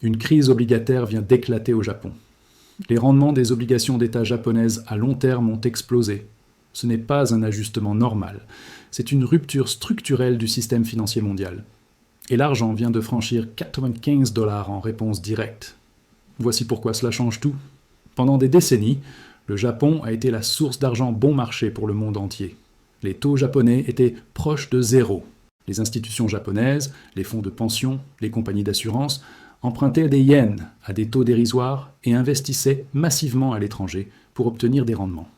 Une crise obligataire vient d'éclater au Japon. Les rendements des obligations d'État japonaises à long terme ont explosé. Ce n'est pas un ajustement normal, c'est une rupture structurelle du système financier mondial. Et l'argent vient de franchir 95 $ en réponse directe. Voici pourquoi cela change tout. Pendant des décennies, le Japon a été la source d'argent bon marché pour le monde entier. Les taux japonais étaient proches de zéro. Les institutions japonaises, les fonds de pension, les compagnies d'assurance empruntaient des yens à des taux dérisoires et investissaient massivement à l'étranger pour obtenir des rendements.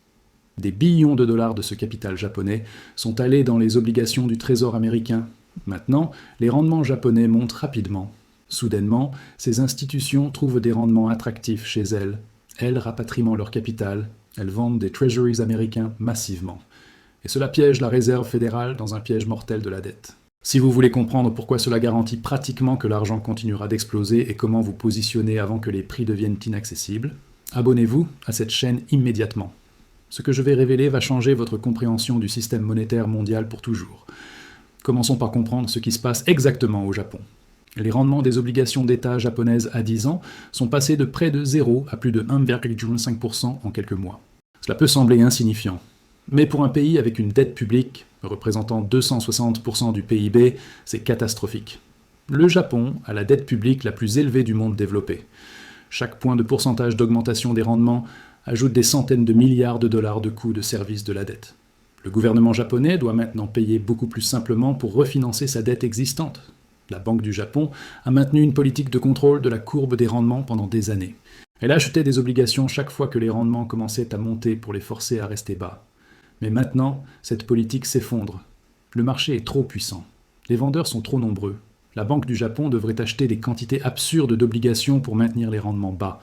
Des billions de dollars de ce capital japonais sont allés dans les obligations du Trésor américain. Maintenant, les rendements japonais montent rapidement. Soudainement, ces institutions trouvent des rendements attractifs chez elles. Elles rapatrient leur capital, elles vendent des treasuries américains massivement. Et cela piège la Réserve fédérale dans un piège mortel de la dette. Si vous voulez comprendre pourquoi cela garantit pratiquement que l'argent continuera d'exploser et comment vous positionner avant que les prix deviennent inaccessibles, abonnez-vous à cette chaîne immédiatement. Ce que je vais révéler va changer votre compréhension du système monétaire mondial pour toujours. Commençons par comprendre ce qui se passe exactement au Japon. Les rendements des obligations d'État japonaises à 10 ans sont passés de près de 0 à plus de 1,5% en quelques mois. Cela peut sembler insignifiant, mais pour un pays avec une dette publique représentant 260% du PIB, c'est catastrophique. Le Japon a la dette publique la plus élevée du monde développé. Chaque point de pourcentage d'augmentation des rendements ajoute des centaines de milliards de dollars de coûts de service de la dette. Le gouvernement japonais doit maintenant payer beaucoup plus simplement pour refinancer sa dette existante. La Banque du Japon a maintenu une politique de contrôle de la courbe des rendements pendant des années. Elle achetait des obligations chaque fois que les rendements commençaient à monter pour les forcer à rester bas. Mais maintenant, cette politique s'effondre. Le marché est trop puissant. Les vendeurs sont trop nombreux. La Banque du Japon devrait acheter des quantités absurdes d'obligations pour maintenir les rendements bas.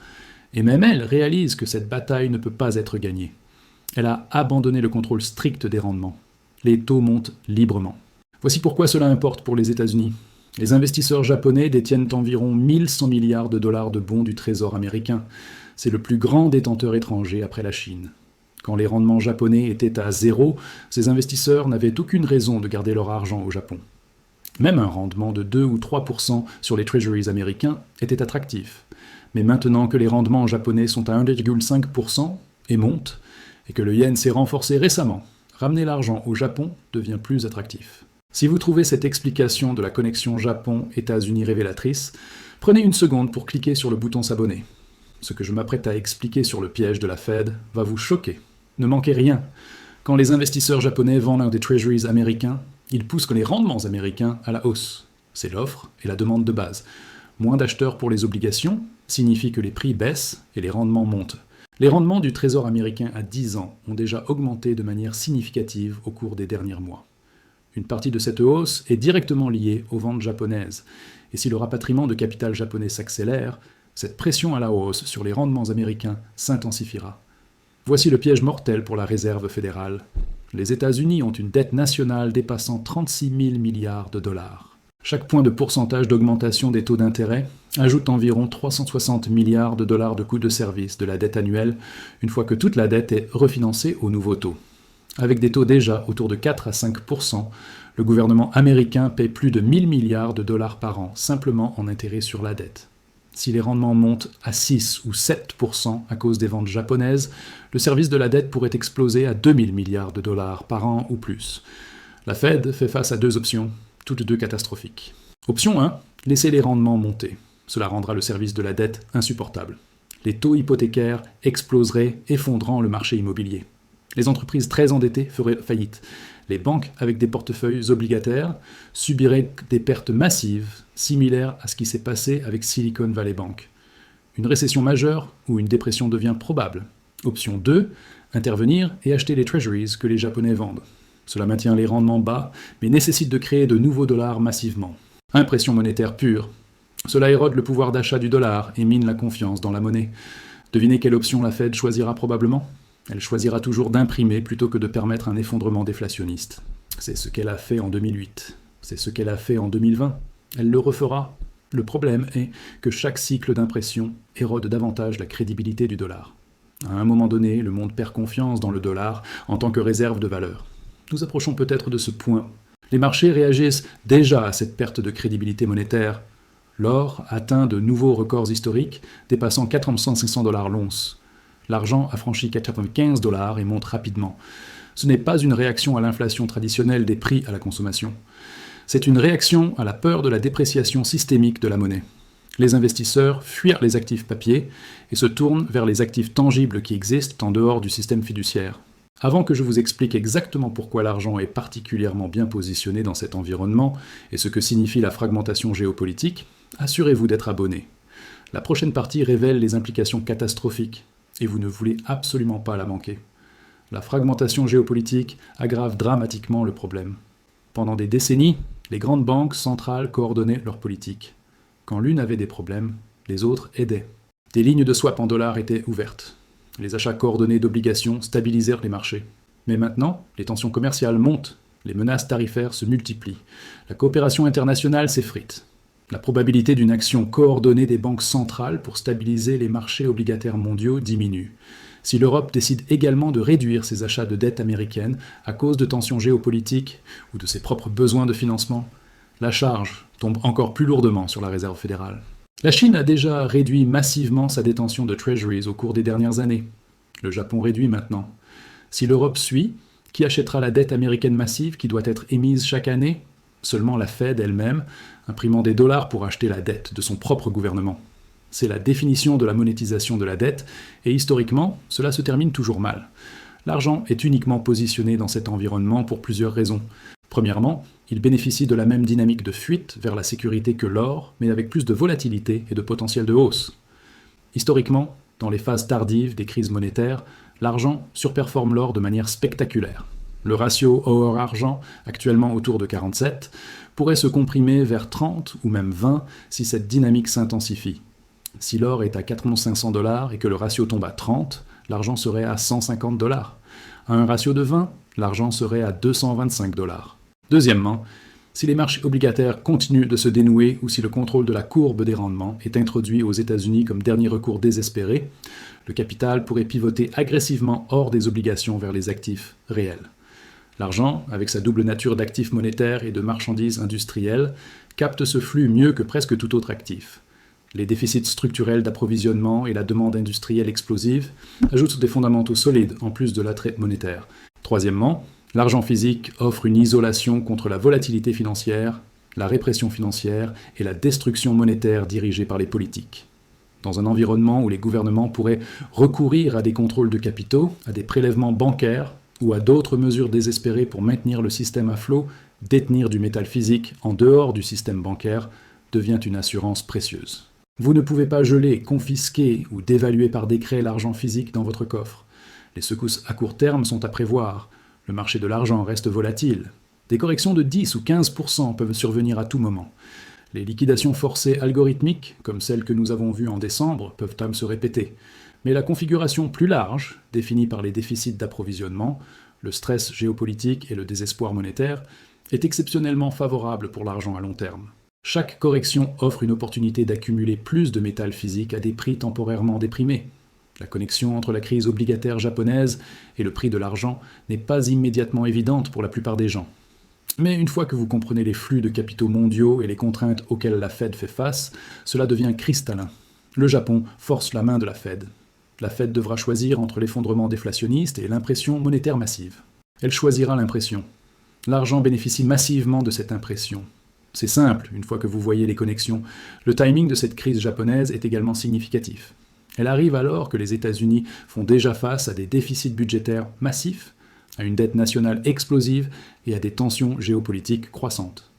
Et même elle réalise que cette bataille ne peut pas être gagnée. Elle a abandonné le contrôle strict des rendements. Les taux montent librement. Voici pourquoi cela importe pour les États-Unis. Les investisseurs japonais détiennent environ 1100 milliards de dollars de bons du Trésor américain. C'est le plus grand détenteur étranger après la Chine. Quand les rendements japonais étaient à zéro, ces investisseurs n'avaient aucune raison de garder leur argent au Japon. Même un rendement de 2 ou 3% sur les treasuries américains était attractif. Mais maintenant que les rendements japonais sont à 1,5% et montent, et que le yen s'est renforcé récemment, ramener l'argent au Japon devient plus attractif. Si vous trouvez cette explication de la connexion Japon-États-Unis révélatrice, prenez une seconde pour cliquer sur le bouton s'abonner. Ce que je m'apprête à expliquer sur le piège de la Fed va vous choquer. Ne manquez rien. Quand les investisseurs japonais vendent des treasuries américains, ils poussent les rendements américains à la hausse. C'est l'offre et la demande de base. Moins d'acheteurs pour les obligations signifie que les prix baissent et les rendements montent. Les rendements du Trésor américain à 10 ans ont déjà augmenté de manière significative au cours des derniers mois. Une partie de cette hausse est directement liée aux ventes japonaises. Et si le rapatriement de capital japonais s'accélère, cette pression à la hausse sur les rendements américains s'intensifiera. Voici le piège mortel pour la Réserve fédérale. Les États-Unis ont une dette nationale dépassant 36 000 milliards de dollars. Chaque point de pourcentage d'augmentation des taux d'intérêt ajoute environ 360 milliards de dollars de coûts de service de la dette annuelle, une fois que toute la dette est refinancée au nouveau taux. Avec des taux déjà autour de 4 à 5%, le gouvernement américain paie plus de 1000 milliards de dollars par an simplement en intérêts sur la dette. Si les rendements montent à 6 ou 7% à cause des ventes japonaises, le service de la dette pourrait exploser à 2000 milliards de dollars par an ou plus. La Fed fait face à deux options, toutes deux catastrophiques. Option 1, laisser les rendements monter. Cela rendra le service de la dette insupportable. Les taux hypothécaires exploseraient, effondrant le marché immobilier. Les entreprises très endettées feraient faillite. Les banques avec des portefeuilles obligataires subiraient des pertes massives, similaires à ce qui s'est passé avec Silicon Valley Bank. Une récession majeure ou une dépression devient probable. Option 2, intervenir et acheter les treasuries que les Japonais vendent. Cela maintient les rendements bas, mais nécessite de créer de nouveaux dollars massivement. Impression monétaire pure. Cela érode le pouvoir d'achat du dollar et mine la confiance dans la monnaie. Devinez quelle option la Fed choisira probablement ? Elle choisira toujours d'imprimer plutôt que de permettre un effondrement déflationniste. C'est ce qu'elle a fait en 2008. C'est ce qu'elle a fait en 2020. Elle le refera. Le problème est que chaque cycle d'impression érode davantage la crédibilité du dollar. À un moment donné, le monde perd confiance dans le dollar en tant que réserve de valeur. Nous approchons peut-être de ce point. Les marchés réagissent déjà à cette perte de crédibilité monétaire. L'or atteint de nouveaux records historiques, dépassant 4500 $ l'once. L'argent a franchi 95 $ et monte rapidement. Ce n'est pas une réaction à l'inflation traditionnelle des prix à la consommation. C'est une réaction à la peur de la dépréciation systémique de la monnaie. Les investisseurs fuient les actifs papier et se tournent vers les actifs tangibles qui existent en dehors du système fiduciaire. Avant que je vous explique exactement pourquoi l'argent est particulièrement bien positionné dans cet environnement et ce que signifie la fragmentation géopolitique, assurez-vous d'être abonné. La prochaine partie révèle les implications catastrophiques et vous ne voulez absolument pas la manquer. La fragmentation géopolitique aggrave dramatiquement le problème. Pendant des décennies, les grandes banques centrales coordonnaient leur politique. Quand l'une avait des problèmes, les autres aidaient. Des lignes de swap en dollars étaient ouvertes. Les achats coordonnés d'obligations stabilisèrent les marchés. Mais maintenant, les tensions commerciales montent, les menaces tarifaires se multiplient, la coopération internationale s'effrite. La probabilité d'une action coordonnée des banques centrales pour stabiliser les marchés obligataires mondiaux diminue. Si l'Europe décide également de réduire ses achats de dette américaine à cause de tensions géopolitiques ou de ses propres besoins de financement, la charge tombe encore plus lourdement sur la Réserve fédérale. La Chine a déjà réduit massivement sa détention de treasuries au cours des dernières années. Le Japon réduit maintenant. Si l'Europe suit, qui achètera la dette américaine massive qui doit être émise chaque année ? Seulement la Fed elle-même, imprimant des dollars pour acheter la dette de son propre gouvernement. C'est la définition de la monétisation de la dette, et historiquement, cela se termine toujours mal. L'argent est uniquement positionné dans cet environnement pour plusieurs raisons. Premièrement, il bénéficie de la même dynamique de fuite vers la sécurité que l'or, mais avec plus de volatilité et de potentiel de hausse. Historiquement, dans les phases tardives des crises monétaires, l'argent surperforme l'or de manière spectaculaire. Le ratio or-argent, actuellement autour de 47, pourrait se comprimer vers 30 ou même 20 si cette dynamique s'intensifie. Si l'or est à 4500 $ et que le ratio tombe à 30, l'argent serait à 150 $. À un ratio de 20, l'argent serait à 225 $. Deuxièmement, si les marchés obligataires continuent de se dénouer ou si le contrôle de la courbe des rendements est introduit aux États-Unis comme dernier recours désespéré, le capital pourrait pivoter agressivement hors des obligations vers les actifs réels. L'argent, avec sa double nature d'actif monétaire et de marchandises industrielles, capte ce flux mieux que presque tout autre actif. Les déficits structurels d'approvisionnement et la demande industrielle explosive ajoutent des fondamentaux solides en plus de l'attrait monétaire. Troisièmement, l'argent physique offre une isolation contre la volatilité financière, la répression financière et la destruction monétaire dirigée par les politiques. Dans un environnement où les gouvernements pourraient recourir à des contrôles de capitaux, à des prélèvements bancaires ou à d'autres mesures désespérées pour maintenir le système à flot, détenir du métal physique en dehors du système bancaire devient une assurance précieuse. Vous ne pouvez pas geler, confisquer ou dévaluer par décret l'argent physique dans votre coffre. Les secousses à court terme sont à prévoir. Le marché de l'argent reste volatile. Des corrections de 10 ou 15% peuvent survenir à tout moment. Les liquidations forcées algorithmiques, comme celles que nous avons vues en décembre, peuvent se répéter. Mais la configuration plus large, définie par les déficits d'approvisionnement, le stress géopolitique et le désespoir monétaire, est exceptionnellement favorable pour l'argent à long terme. Chaque correction offre une opportunité d'accumuler plus de métal physique à des prix temporairement déprimés. La connexion entre la crise obligataire japonaise et le prix de l'argent n'est pas immédiatement évidente pour la plupart des gens. Mais une fois que vous comprenez les flux de capitaux mondiaux et les contraintes auxquelles la Fed fait face, cela devient cristallin. Le Japon force la main de la Fed. La Fed devra choisir entre l'effondrement déflationniste et l'impression monétaire massive. Elle choisira l'impression. L'argent bénéficie massivement de cette impression. C'est simple, une fois que vous voyez les connexions. Le timing de cette crise japonaise est également significatif. Elle arrive alors que les États-Unis font déjà face à des déficits budgétaires massifs, à une dette nationale explosive et à des tensions géopolitiques croissantes.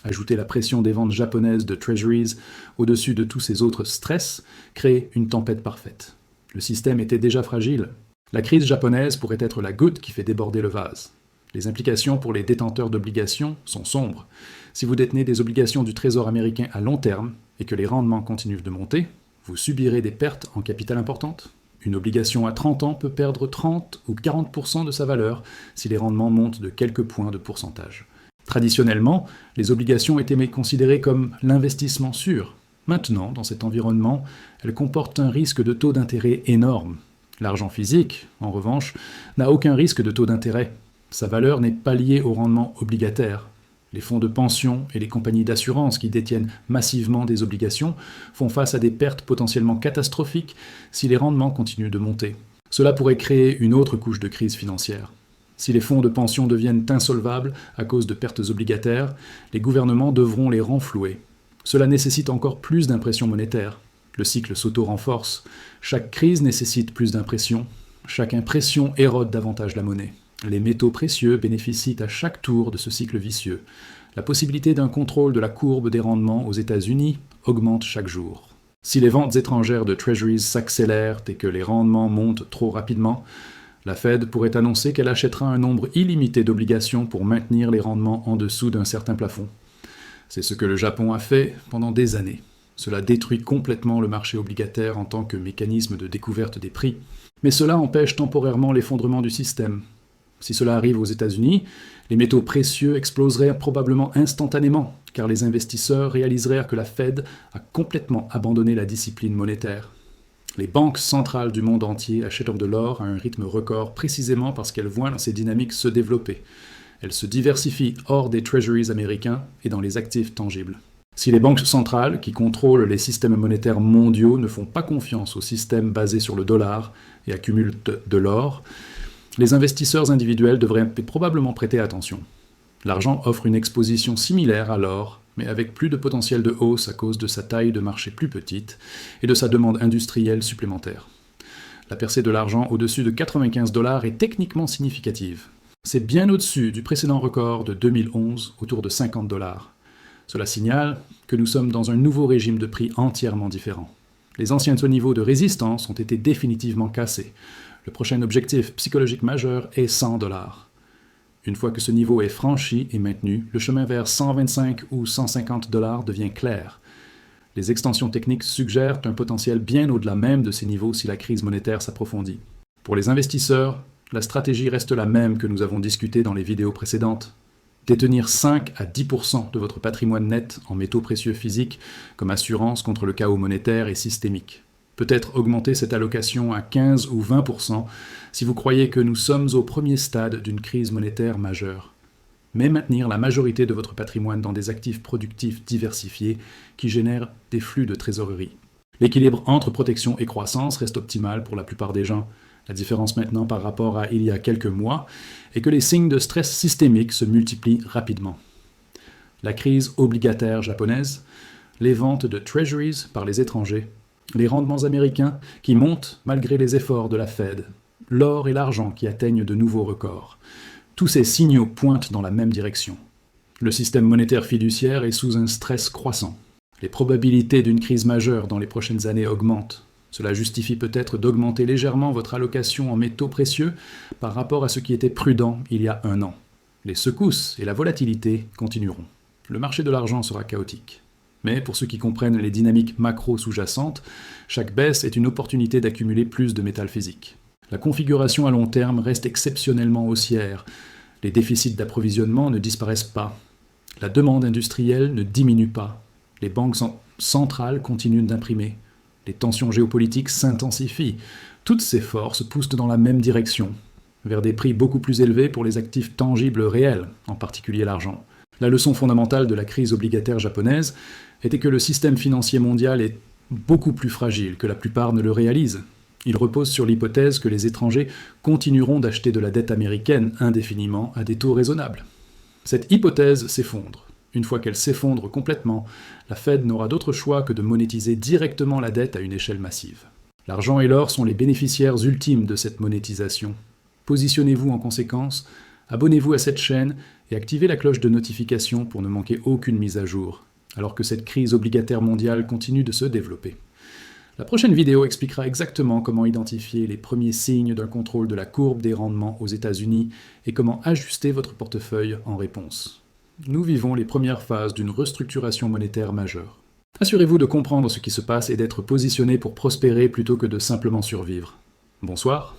Ajouter la pression des ventes japonaises de treasuries au-dessus de tous ces autres stress crée une tempête parfaite. Le système était déjà fragile. La crise japonaise pourrait être la goutte qui fait déborder le vase. Les implications pour les détenteurs d'obligations sont sombres. Si vous détenez des obligations du Trésor américain à long terme et que les rendements continuent de monter, vous subirez des pertes en capital importantes. Une obligation à 30 ans peut perdre 30 ou 40% de sa valeur si les rendements montent de quelques points de pourcentage. Traditionnellement, les obligations étaient considérées comme l'investissement sûr. Maintenant, dans cet environnement, elles comportent un risque de taux d'intérêt énorme. L'argent physique, en revanche, n'a aucun risque de taux d'intérêt. Sa valeur n'est pas liée au rendement obligataire. Les fonds de pension et les compagnies d'assurance qui détiennent massivement des obligations font face à des pertes potentiellement catastrophiques si les rendements continuent de monter. Cela pourrait créer une autre couche de crise financière. Si les fonds de pension deviennent insolvables à cause de pertes obligataires, les gouvernements devront les renflouer. Cela nécessite encore plus d'impression monétaire. Le cycle s'auto-renforce. Chaque crise nécessite plus d'impression. Chaque impression érode davantage la monnaie. Les métaux précieux bénéficient à chaque tour de ce cycle vicieux. La possibilité d'un contrôle de la courbe des rendements aux États-Unis augmente chaque jour. Si les ventes étrangères de Treasuries s'accélèrent et que les rendements montent trop rapidement, la Fed pourrait annoncer qu'elle achètera un nombre illimité d'obligations pour maintenir les rendements en dessous d'un certain plafond. C'est ce que le Japon a fait pendant des années. Cela détruit complètement le marché obligataire en tant que mécanisme de découverte des prix. Mais cela empêche temporairement l'effondrement du système. Si cela arrive aux États-Unis, les métaux précieux exploseraient probablement instantanément, car les investisseurs réaliseraient que la Fed a complètement abandonné la discipline monétaire. Les banques centrales du monde entier achètent de l'or à un rythme record précisément parce qu'elles voient ces dynamiques se développer. Elles se diversifient hors des treasuries américains et dans les actifs tangibles. Si les banques centrales, qui contrôlent les systèmes monétaires mondiaux, ne font pas confiance au système basé sur le dollar et accumulent de l'or, les investisseurs individuels devraient probablement prêter attention. L'argent offre une exposition similaire à l'or, mais avec plus de potentiel de hausse à cause de sa taille de marché plus petite et de sa demande industrielle supplémentaire. La percée de l'argent au-dessus de 95 $ est techniquement significative. C'est bien au-dessus du précédent record de 2011, autour de 50 $. Cela signale que nous sommes dans un nouveau régime de prix entièrement différent. Les anciens niveaux de résistance ont été définitivement cassés. Le prochain objectif psychologique majeur est 100 $. Une fois que ce niveau est franchi et maintenu, le chemin vers 125 ou 150 $ devient clair. Les extensions techniques suggèrent un potentiel bien au-delà même de ces niveaux si la crise monétaire s'approfondit. Pour les investisseurs, la stratégie reste la même que nous avons discuté dans les vidéos précédentes. Détenir 5 à 10% de votre patrimoine net en métaux précieux physiques comme assurance contre le chaos monétaire et systémique. Peut-être augmenter cette allocation à 15 ou 20% si vous croyez que nous sommes au premier stade d'une crise monétaire majeure. Mais maintenir la majorité de votre patrimoine dans des actifs productifs diversifiés qui génèrent des flux de trésorerie. L'équilibre entre protection et croissance reste optimal pour la plupart des gens. La différence maintenant par rapport à il y a quelques mois est que les signes de stress systémique se multiplient rapidement. La crise obligataire japonaise, les ventes de treasuries par les étrangers, les rendements américains qui montent malgré les efforts de la Fed, l'or et l'argent qui atteignent de nouveaux records. Tous ces signaux pointent dans la même direction. Le système monétaire fiduciaire est sous un stress croissant. Les probabilités d'une crise majeure dans les prochaines années augmentent. Cela justifie peut-être d'augmenter légèrement votre allocation en métaux précieux par rapport à ce qui était prudent il y a un an. Les secousses et la volatilité continueront. Le marché de l'argent sera chaotique. Mais pour ceux qui comprennent les dynamiques macro sous-jacentes, chaque baisse est une opportunité d'accumuler plus de métal physique. La configuration à long terme reste exceptionnellement haussière. Les déficits d'approvisionnement ne disparaissent pas. La demande industrielle ne diminue pas. Les banques centrales continuent d'imprimer. Les tensions géopolitiques s'intensifient. Toutes ces forces poussent dans la même direction, vers des prix beaucoup plus élevés pour les actifs tangibles réels, en particulier l'argent. La leçon fondamentale de la crise obligataire japonaise était que le système financier mondial est beaucoup plus fragile que la plupart ne le réalisent. Il repose sur l'hypothèse que les étrangers continueront d'acheter de la dette américaine indéfiniment à des taux raisonnables. Cette hypothèse s'effondre. Une fois qu'elle s'effondre complètement, la Fed n'aura d'autre choix que de monétiser directement la dette à une échelle massive. L'argent et l'or sont les bénéficiaires ultimes de cette monétisation. Positionnez-vous en conséquence, abonnez-vous à cette chaîne et activez la cloche de notification pour ne manquer aucune mise à jour, alors que cette crise obligataire mondiale continue de se développer. La prochaine vidéo expliquera exactement comment identifier les premiers signes d'un contrôle de la courbe des rendements aux États-Unis et comment ajuster votre portefeuille en réponse. Nous vivons les premières phases d'une restructuration monétaire majeure. Assurez-vous de comprendre ce qui se passe et d'être positionné pour prospérer plutôt que de simplement survivre. Bonsoir.